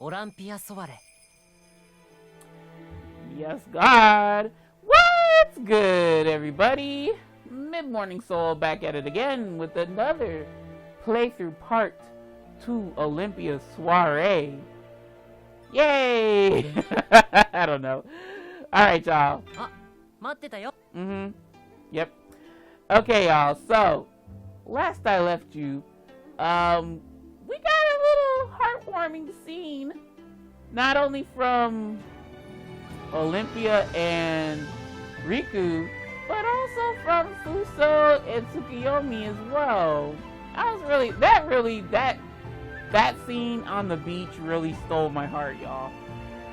オランピアソワレ。 Yes, God. What's good, everybody? Mid-Morning Soul back at it again with another playthrough part 2 Olympia Soiree. Yay! I don't know. Alright, y'all. Yep. Okay, y'all. So, last I left you, we got a little heartwarming scene. Not only from Olympia and Riku, but also from Fuso and Tsukuyomi as well. That scene on the beach really stole my heart, y'all.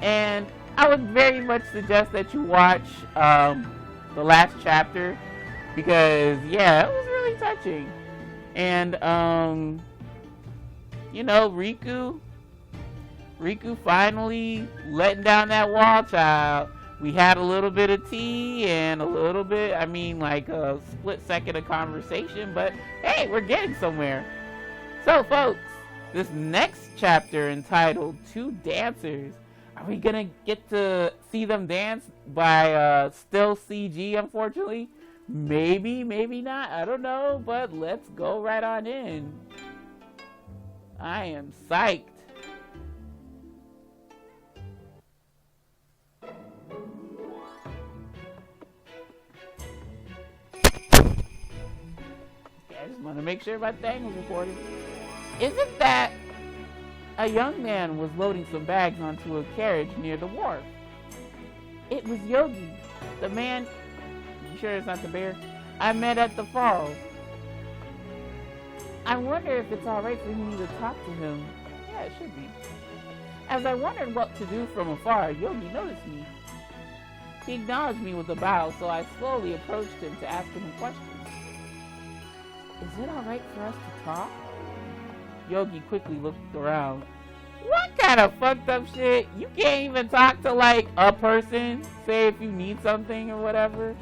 And I would very much suggest that you watch the last chapter because, yeah, it was really touching. And, you know, Riku finally letting down that wall, child. We had a little bit of tea and a little bit, like a split second of conversation, but hey, we're getting somewhere. So, folks, this next chapter entitled Two Dancers, are we gonna get to see them dance by still CG, unfortunately? Maybe, maybe not, I don't know, but let's go right on in. I am psyched. I just want to make sure my thing was recorded. Isn't that a young man was loading some bags onto a carriage near the wharf? It was Yogi, the man. You sure it's not the bear? I met at the falls. I wonder if it's alright for me to talk to him. Yeah, it should be. As I wondered what to do from afar, Yogi noticed me. He acknowledged me with a bow, so I slowly approached him to ask him a question. Is it alright for us to talk? Yogi quickly looked around. What kind of fucked up shit? You can't even talk to like a person? Say if you need something or whatever?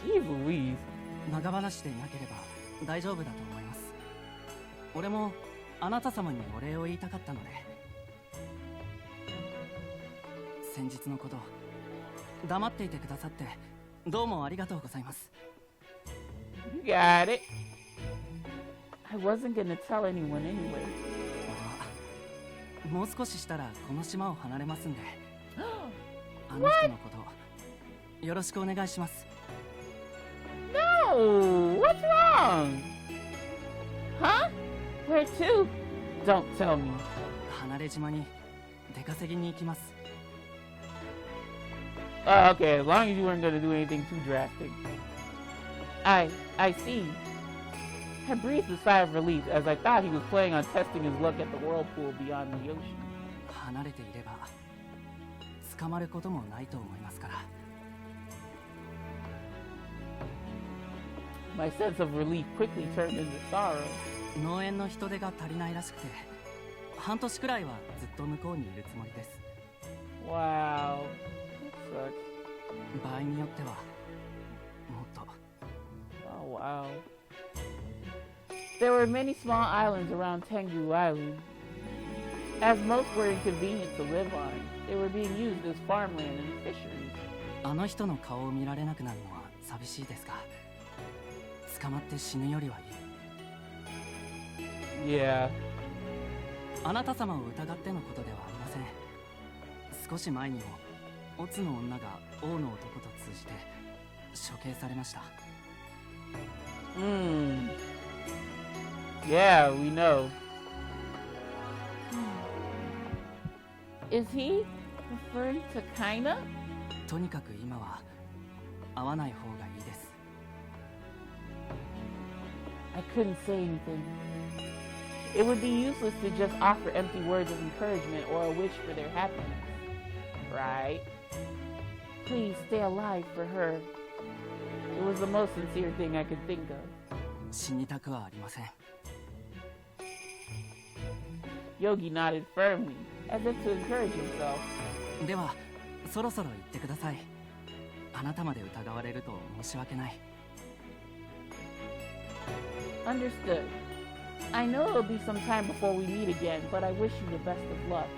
Jeez Louise. 長話でなければ大丈夫だと思います。俺もあなた様にお礼を言いたかったので。先日のこと、黙っていてくださってどうもありがとうございます。You got it. I wasn't gonna tell anyone anyway. もう少ししたらこの島を離れますんで。あの人のことよろしくお願いします。No! What's wrong? Huh? Where to? Don't tell me. 離れ島に出稼ぎに行きます。Okay, as long as you weren't gonna do anything too drastic. I see. I breathed a sigh of relief as I thought he was planning on testing his luck at the whirlpool beyond the ocean. 離れていれば捕まることもないと思いますから。My sense of relief quickly turned into sorrow. 農園の人手が足りないらしくて、半年くらいはずっと向こうにいるつもりです。Wow. That sucks. 場合によってはもっと。Oh wow. There were many small islands around Tengu Island. As most were inconvenient to live on, they were being used as farmland and fisheries. あの人の顔を見られなくなるのは寂しいですが、捕まって死ぬよりはいい。Yeah. あなた様を疑ってのことではありません。少し前にもオツの女が王の男と通じて処刑されました。Yeah, we know. Is he referring to Kaina? とにかく今は会わない方がいいです。I couldn't say anything. It would be useless to just offer empty words of encouragement or a wish for their happiness. Right? Please stay alive for her. It was the most sincere thing I could think of. 死にたくはありません。Yogi nodded firmly, as if to encourage himself. では、そろそろ言ってください。あなたまで疑われると申し訳ない。Understood. I know it'll be some time before we meet again, but I wish you the best of luck.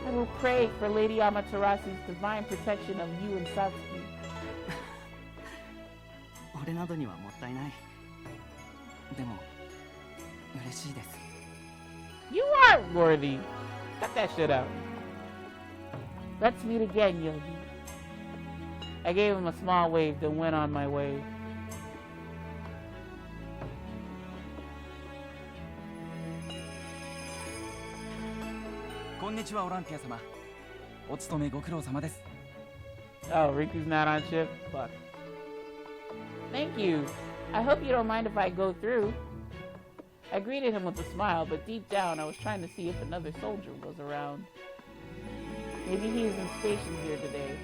I will pray for Lady Amaterasu's divine protection of you and Satsuki. 俺などにはもったいない。でも嬉しいです。 You aren't worthy. Cut that shit out. Let's meet again, Yogi. I gave him a small wave, then went on my way. こんにちは、オランピア様。お勤めご苦労様です。 Oh, Riku's not on shift? Fuck. Thank you. I hope you don't mind if I go through. I greeted him with a smile, but deep down I was trying to see if another soldier was around. Maybe he isn't stationed here today.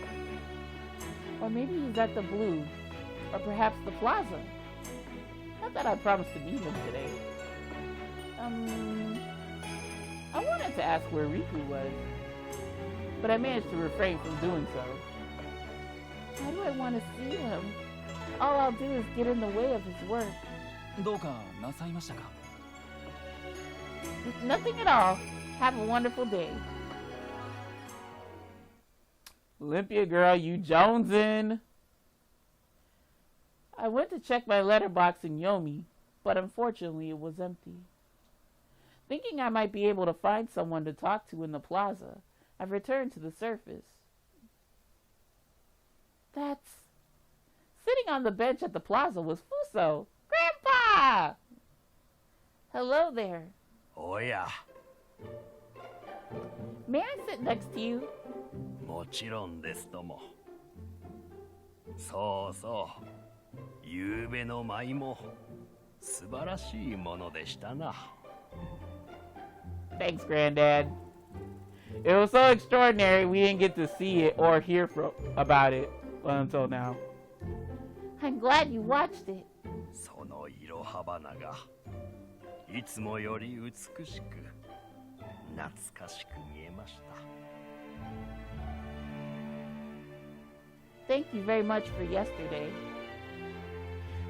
Or maybe he's at the Blue. Or perhaps the Plaza. Not that I promised to meet him today. I wanted to ask where Riku was, but I managed to refrain from doing so. Why do I want to see him? All I'll do is get in the way of his work. どうかなさいましたか? Nothing at all. Have a wonderful day. Olympia girl, you jonesin'. I went to check my letterbox in Yomi, but unfortunately it was empty. Thinking I might be able to find someone to talk to in the plaza, I've returned to the surface. Sitting on the bench at the plaza was Fuso. Grandpa! Hello there. Oh yeah. May I sit next to you? もちろんですとも。そうそう。ゆうべの舞も素晴らしいものでしたな。Thanks, Granddad. It was so extraordinary we didn't get to see it or hear about it until now. I'm glad you watched it. その色花がいつもより美しく懐かしく見えました。Thank you very much for yesterday.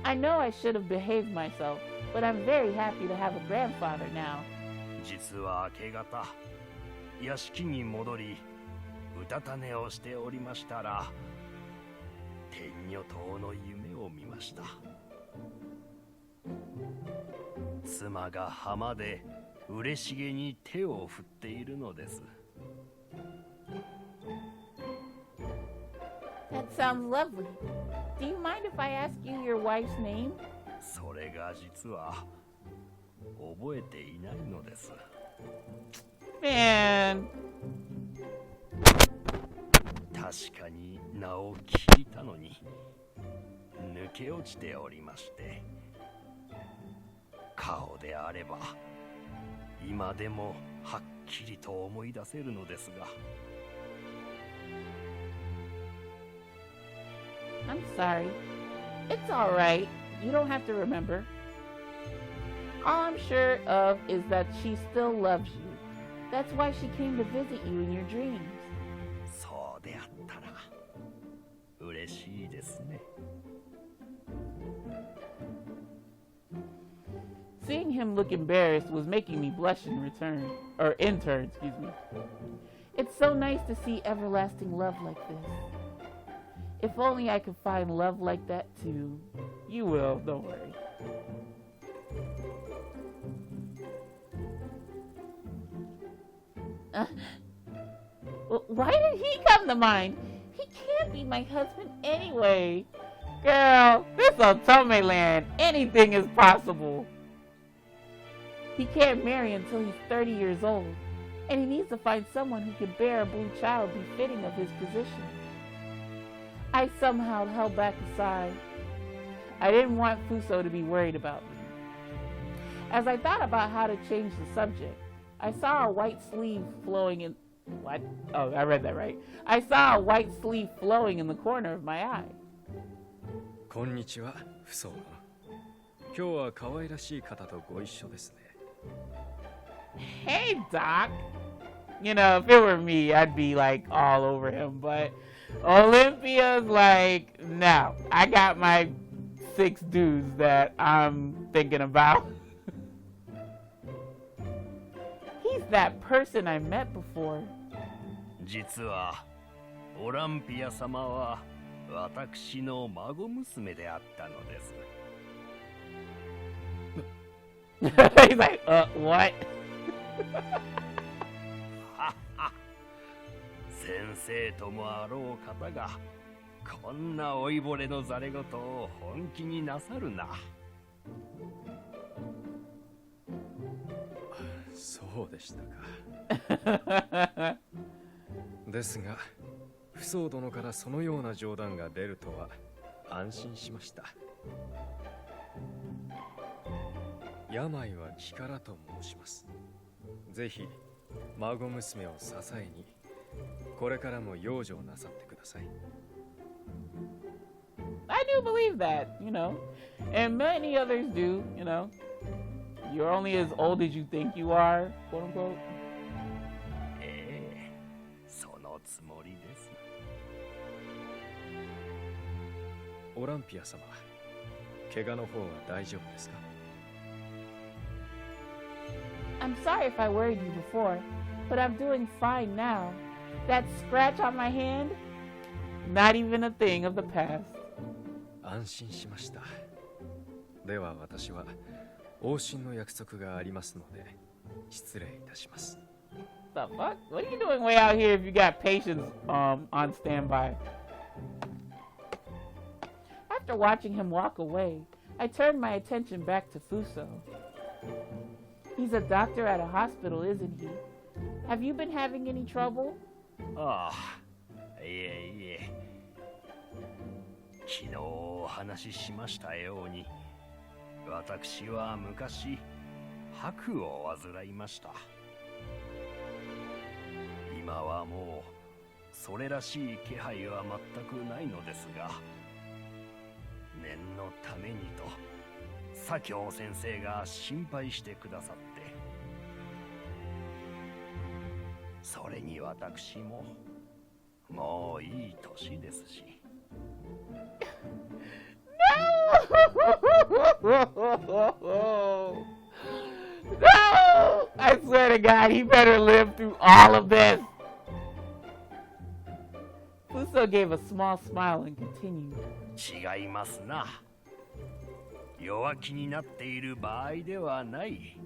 I know I should have behaved myself, but I'm very happy to have a grandfather now. 実は明け方、屋敷に戻り、うたた寝をしておりましたら、天女島の夢を見ました。妻が浜で嬉しげに手を振っているのです。That sounds lovely. Do you mind if I ask you your wife's name? それが実は覚えていないのです。Man. 確かに名を聞いたのに抜け落ちておりまして、顔であれば今でもはっきりと思い出せるのですが。I'm sorry. It's all right. You don't have to remember. All I'm sure of is that she still loves you. That's why she came to visit you in your dreams. そうであったら嬉しいですね。Seeing him look embarrassed was making me blush in turn. Excuse me. It's so nice to see everlasting love like this. If only I could find love like that too. You will, don't worry. Why did he come to mind? He can't be my husband anyway. Girl, this Otome land. Anything is possible. He can't marry until he's 30 years old, and he needs to find someone who can bear a blue child befitting of his position. I somehow held back a sigh. I didn't want Fuso to be worried about me. As I thought about how to change the subject, I saw a white sleeve flowing in... What? Oh, I read that right. I saw a white sleeve flowing in the corner of my eye. こんにちは、Fuso. 今日は可愛らしい方とご一緒ですね。Hey, Doc. You know, if it were me, I'd be like all over him, but Olympia's like, no, I got my 6 dudes that I'm thinking about. that person I met before. 実はオランピア様は私の孫娘であったのです。He's like, what? 先生ともあろう方がこんな老いぼれのざれ言を本気になさるな。そうでしたか。ですが、不相殿からそのような冗談が出るとは安心しました。病は気からと申します。ぜひ孫娘を支えにこれからも養生なさってください。I do believe that, you know, and many others do, you know. You're only as old as you think you are, quote unquote. ええ、そのつもりです。オランピア様、怪我の方は大丈夫ですか？ I'm sorry if I worried you before, but I'm doing fine now. That scratch on my hand, not even a thing of the past. 安心しました。では私は往診の約束がありますので失礼いたします。The fuck? What are you doing way out here if you got patients on standby? After watching him walk away, I turned my attention back to Fuso. He's a doctor at a hospital, isn't he? Have you been having any trouble? ああ、いえいえ。昨日お話ししましたように、私は昔白を患いました。今はもうそれらしい気配は全くないのですが、念のためにと左京先生が心配してくださって、それに私ももういい年ですし。No! I swear to God, he better live through all of this. Fuso gave a small smile and continued. 違いますな。弱気になっている場合ではない。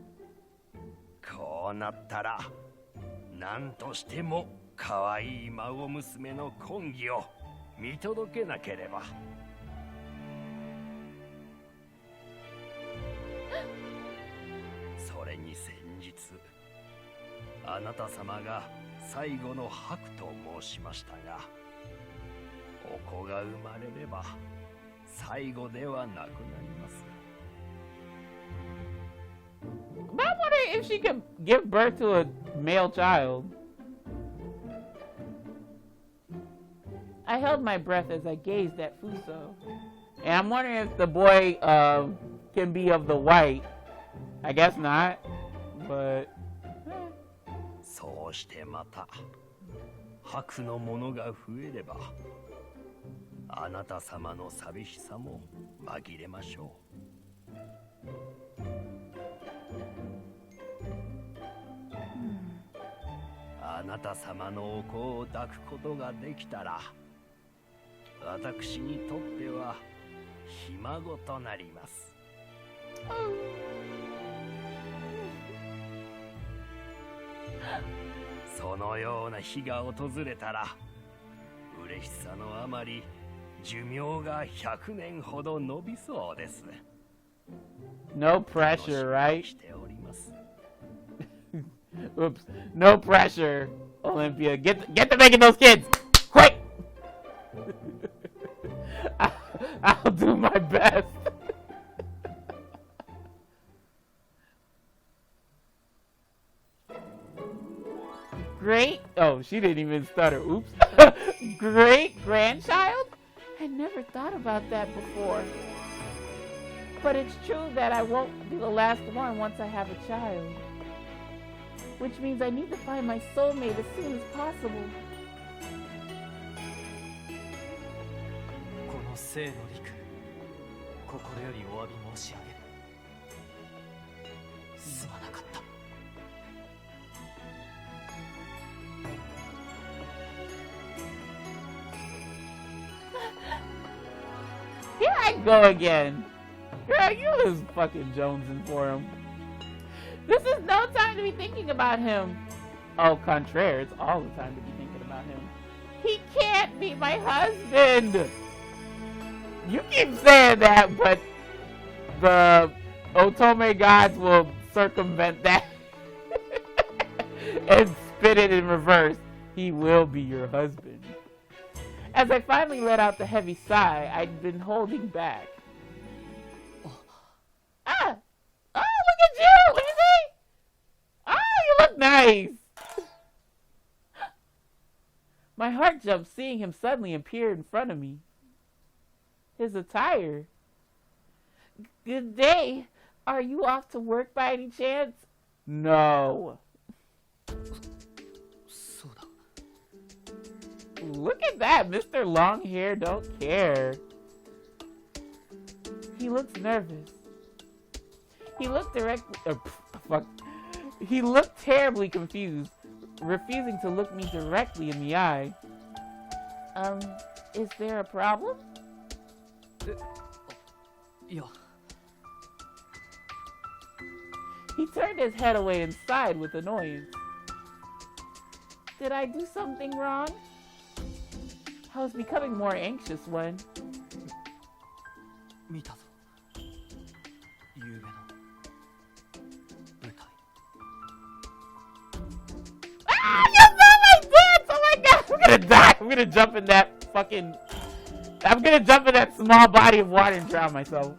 こうなったら何としても可愛い孫娘の婚儀を見届けなければ。それに先日、あなた様が最後の白と申しましたが、お子が生まれれば最後ではなくなります。But I wonder if she could give birth to a male child. I held my breath as I gazed at Fuso. And I'm wondering if the boy can be of the white. I guess not, but... そうしてまた白のものが増えれば、あなた様の寂しさも紛れましょう。あなた様のお子を抱くことができたら、私にとってはひ孫となります。そのような日が訪れたら、嬉しさのあまり寿命が100年ほど伸びそうです。 No pressure, right? しております。 Oops. No pressure, Olympia. Get to making those kids! Quick! I'll do my best. Great. Oh, she didn't even stutter. Oops. Great grandchild? I never thought about that before. But it's true that I won't be the last one once I have a child. Which means I need to find my soulmate as soon as possible. この生の陸、心よりお詫び申し上げる。すまなかった。go again. Girl, you was fucking jonesing for him. This is no time to be thinking about him. Au contraire, it's all the time to be thinking about him. He can't be my husband. You keep saying that, but the Otome gods will circumvent that and spin it in reverse. He will be your husband. As I finally let out the heavy sigh I'd been holding back. Ah! Oh, look at you! Let me see! Oh, you look nice! My heart jumped seeing him suddenly appear in front of me. His attire. Good day. Are you off to work by any chance? No. Look at that, Mr. Long Hair don't care. He looks nervous. He looked He looked terribly confused, refusing to look me directly in the eye. Is there a problem? Yeah. He turned his head away and sighed with annoyance. Did I do something wrong? I was becoming more anxious when... 見たぞ。夕べの舞台。 Ah! You saw my dance! Oh my god! I'm gonna die! I'm gonna jump in that fucking... I'm gonna jump in that small body of water and drown myself.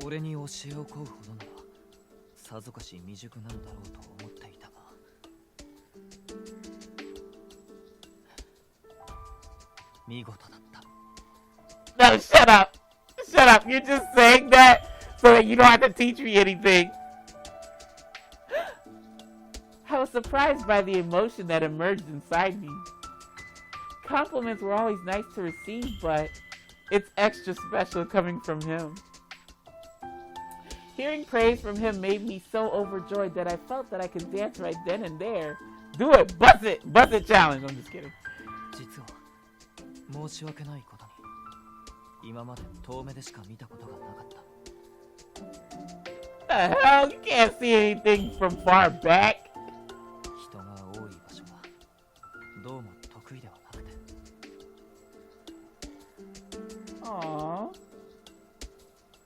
俺に教えを請うほどならさぞかし未熟なのだろうと思っていたが見事だった。 No, shut up! Shut up! You're just saying that so that you don't have to teach me anything. I was surprised by the emotion that emerged inside me. Compliments were always nice to receive, but it's extra special coming from him. Hearing praise from him made me so overjoyed that I felt that I could dance right then and there. Do it! Bust it! Bust it challenge! I'm just kidding. 実は申し訳ないことに今まで遠目でしか見たことがなかった。 The hell? You can't see anything from far back. 人が多い場所がどうも得意ではなくて。 Aww.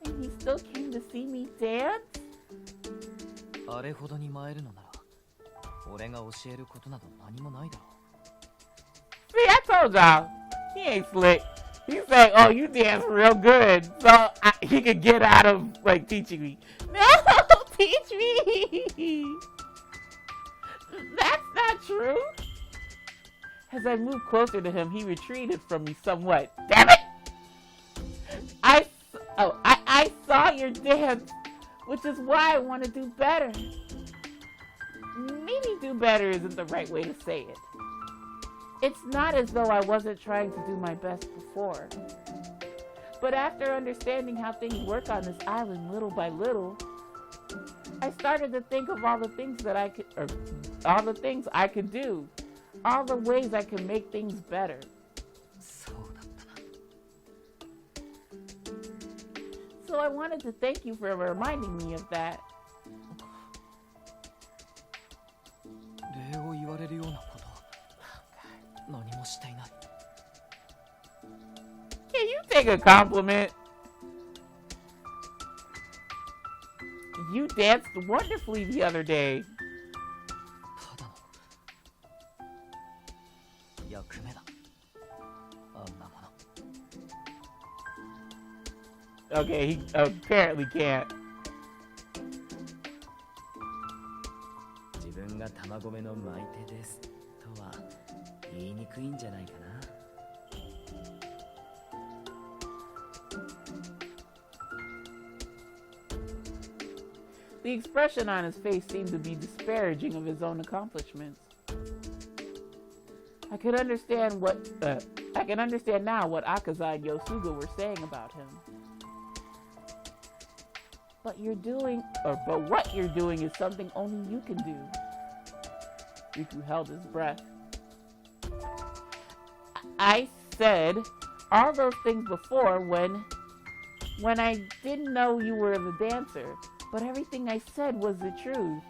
And he still came to see me dance? あれほどに参るのなら俺が教えることなど何もないだろう。 See, I told y'all. He ain't slick. He's like, oh, you dance real good. So he could get out of, like, teaching me. No, teach me. That's not true. As I moved closer to him, he retreated from me somewhat. Damn it! I saw your dance, which is why I want to do better. Maybe do better isn't the right way to say it. It's not as though I wasn't trying to do my best before. But after understanding how things work on this island little by little, I started to think of all the things that I could, or all the things I could do, all the ways I could make things better. そうだったな。 So I wanted to thank you for reminding me of that. 礼を言われるようなこと何もしていない。 Can you take a compliment? You danced wonderfully the other day. ただの役目だ。あんなもの。 Okay, he apparently can't. 自分が卵目の舞手ですとは言いにくいんじゃないかな。 The expression on his face seemed to be disparaging of his own accomplishments. I can understand now what Akaza and Yosuga were saying about him. But what you're doing is something only you can do. Riku held his breath. I said all those things before when I didn't know you were the dancer, but everything I said was the truth.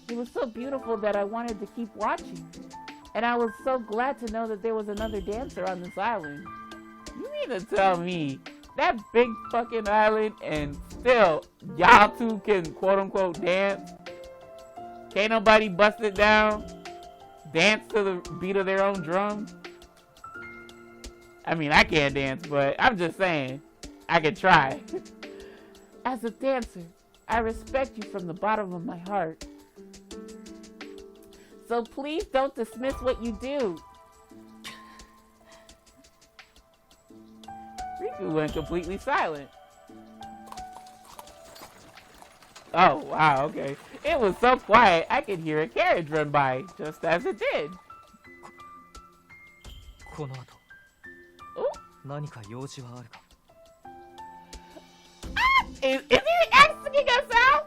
It was so beautiful that I wanted to keep watching, and I was so glad to know that there was another dancer on this island. You mean to tell me that big fucking island and still y'all two can quote unquote dance? Can't nobody bust it down? Dance to the beat of their own drum? I mean, I can't dance, but I'm just saying, I could try. As a dancer, I respect you from the bottom of my heart. So please don't dismiss what you do. Riku went completely silent. Oh, wow, okay. It was so quiet, I could hear a carriage run by, just as it did. この後 Oh, 何か用事はあるか is he asking us out?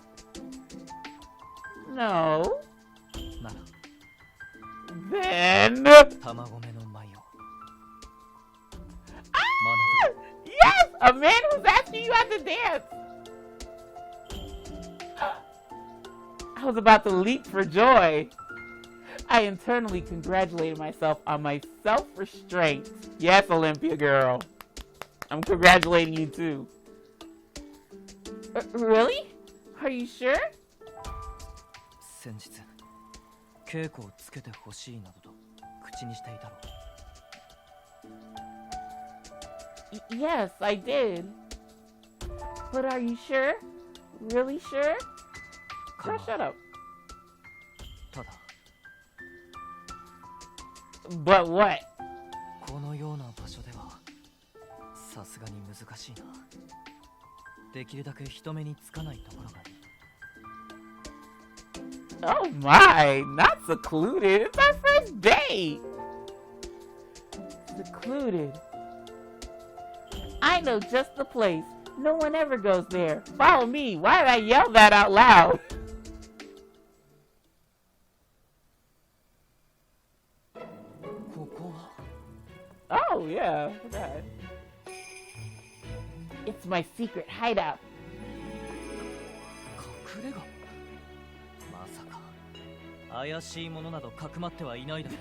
No. なら Then... 卵目の舞を Ah! Yes! A man who's asking you out to dance! I was about to leap for joy. I internally congratulated myself on my self-restraint. Yes, Olympia girl. I'm congratulating you too. Really? Are you sure? 先日稽古をつけてほしいなどと口にしていたろう Yes, I did. But are you sure? Really sure? Girl, shut up. ただ But what? このような場所ではさすがに難しいなできるだけ人目につかないところがいい Oh my, not secluded. It's our first date. Secluded. I know just the place. No one ever goes there. Follow me. Why did I yell that out loud? Oh, yeah. Okay. It's my secret hideout. 隠れ家まさか怪しいものなどかくまってはいないだろ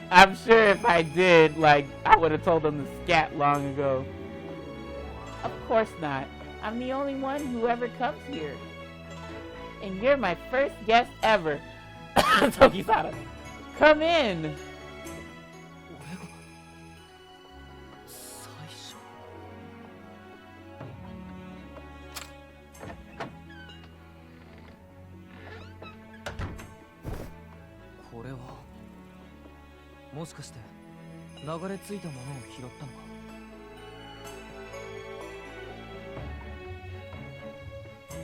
うな I'm sure if I did, like, I would have told them to scat long ago. Of course not. I'm the only one who ever comes here. And you're my first guest ever. Tokisada, come in. 俺が最初これはもしかして流れ着いたものを拾ったのか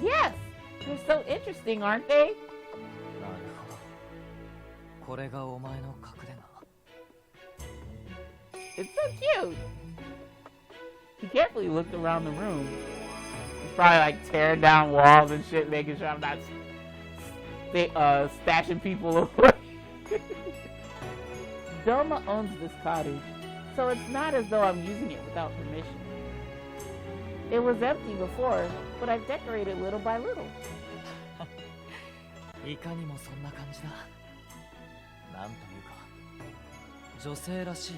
Yes, they're so interesting, aren't they? なるほどこれがお前の隠れ家 It's so cute. He carefully looked around the room. He's probably like tearing down walls and shit, making sure I'm not stashing people away. Doma owns this cottage, so it's not as though I'm using it without permission. It was empty before, but I've decorated little by little. いかにもそんな感じだなんというか女性らしい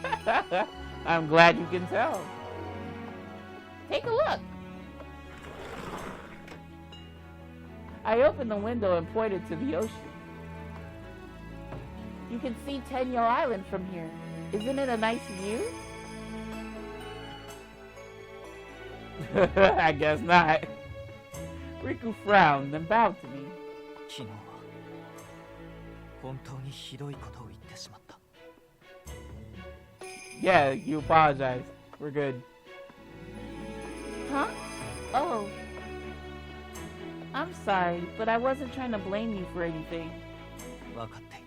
部屋だ I'm glad you can tell. Take a look. I opened the window and pointed to the ocean. You can see Tenyo Island from here. Isn't it a nice view? I guess not. Riku frowned and bowed to me. 昨日は本当にひどいことを言ってしまった Yeah, you apologize. We're good. Huh? Oh. I'm sorry, but I wasn't trying to blame you for anything. 分かっている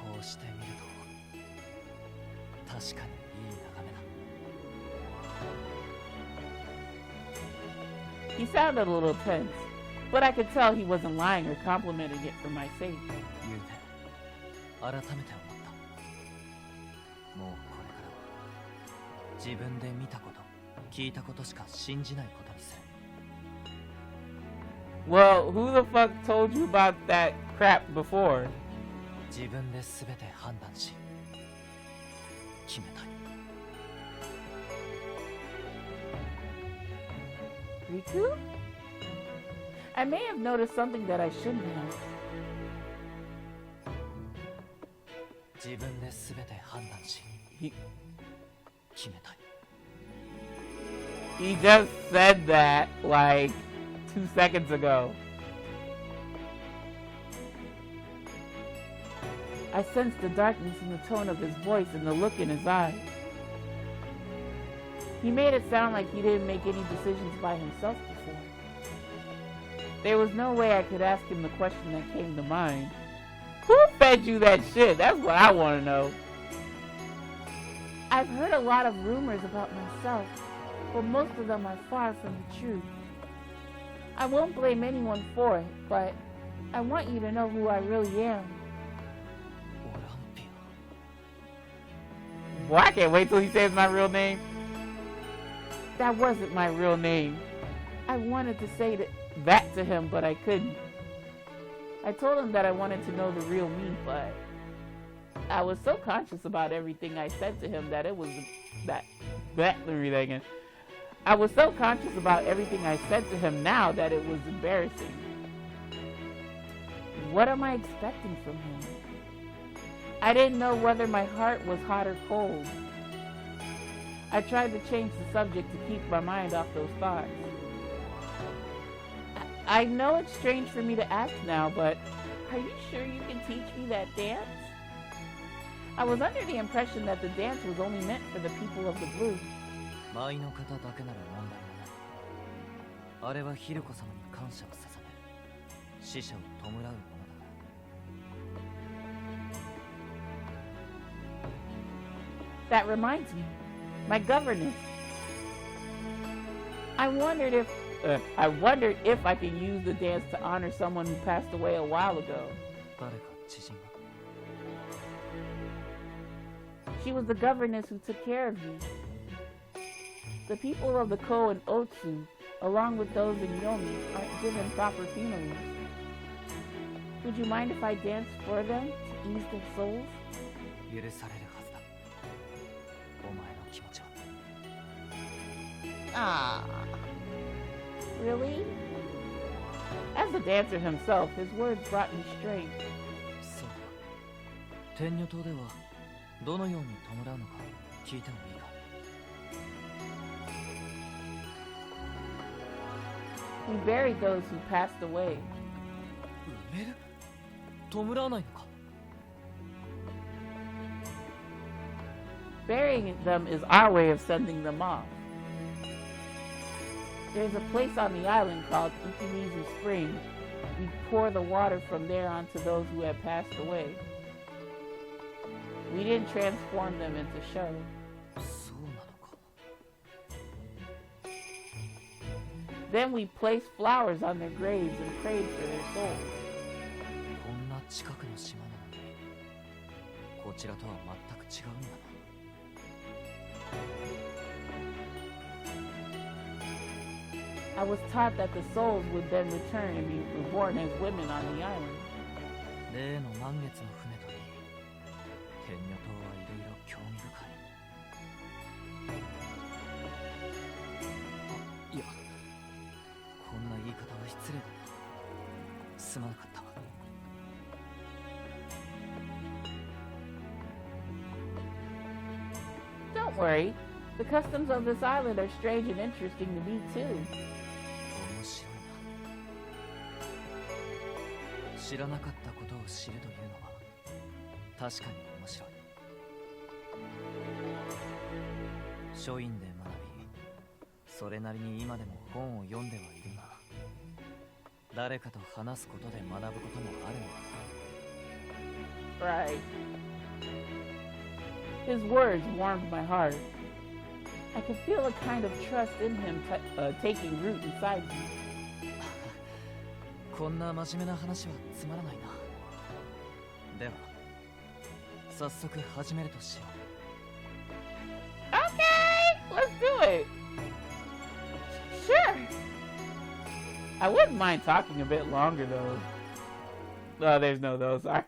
こうしてみると確かにいい眺めだ He sounded a little tense. But I could tell he wasn't lying or complimenting it for my sake. 言うて改めて思った。もうこれからは自分で見たこと聞いたことしか信じないことにする。 Well, who the fuck told you about that crap before? 自分で全て判断し決めたい。 Riku? I may have noticed something that I shouldn't have. 自分で全て判断し決めたい。 He just said that like 2 seconds ago. I sensed the darkness in the tone of his voice and the look in his eyes. He made it sound like he didn't make any decisions by himself before. There was no way I could ask him the question that came to mind. Who fed you that shit? That's what I want to know. I've heard a lot of rumors about myself, but most of them are far from the truth. I won't blame anyone for it, but I want you to know who I really am. Olympia. Boy, I can't wait till he says my real name. That wasn't my real name. I wanted to say that to him, but I couldn't. I told him that I wanted to know the real me, but I was so conscious about everything I said to him that it was let me read that again. I was so conscious about everything I said to him now that it was embarrassing. What am I expecting from him? I didn't know whether my heart was hot or cold. I tried to change the subject to keep my mind off those thoughts. I know it's strange for me to ask now, but are you sure you can teach me that dance? I was under the impression that the dance was only meant for the people of the blue. 舞の方だけなら問題はない。あれはヒルコ様に感謝を捧げ、死者を弔うものだから。 That reminds me, my governess. I wondered if I could use the dance to honor someone who passed away a while ago. 誰か知人が She was the governess who took care of me. The people of the Ko and Otsu, along with those in Yomi, aren't given proper funerals. Would you mind if I danced for them to ease their souls? 許されるはずだ。お前の気持ちは。 Ah. Really? As a dancer himself, his words brought me strength. そうだ。天女島ではどのように弔うのか聞いてもいいか。 We buried those who passed away. 埋める？弔わないのか？ Burying them is our way of sending them off. There's a place on the island called Ikimizu Spring. We pour the water from there onto those who have passed away. We didn't transform them into show. そうなのか。 Then we placed flowers on their graves and prayed for their souls. こんな近くの島なのに、こちらとは全く違うんだな。 I was taught that the souls would then return and be reborn as women on the island. 例の満月の船といい、天女島はいろいろ興味深い。いや、こんな言い方は失礼だな。すまなかった。 Don't worry. The customs of this island are strange and interesting to me too. 面白いな。知らなかったことを知るというのは確かに面白い。書院で学び、それなりに今でも本を読んではいるが、誰かと話すことで学ぶこともあるのだ。 Right. His words warmed my heart. I could feel a kind of trust in him taking root inside me. こんな真面目な話はつまらないな。では早速始めるとしよう。 Okay, let's do it. Sure. I wouldn't mind talking a bit longer though. Oh, there's no those. Sorry.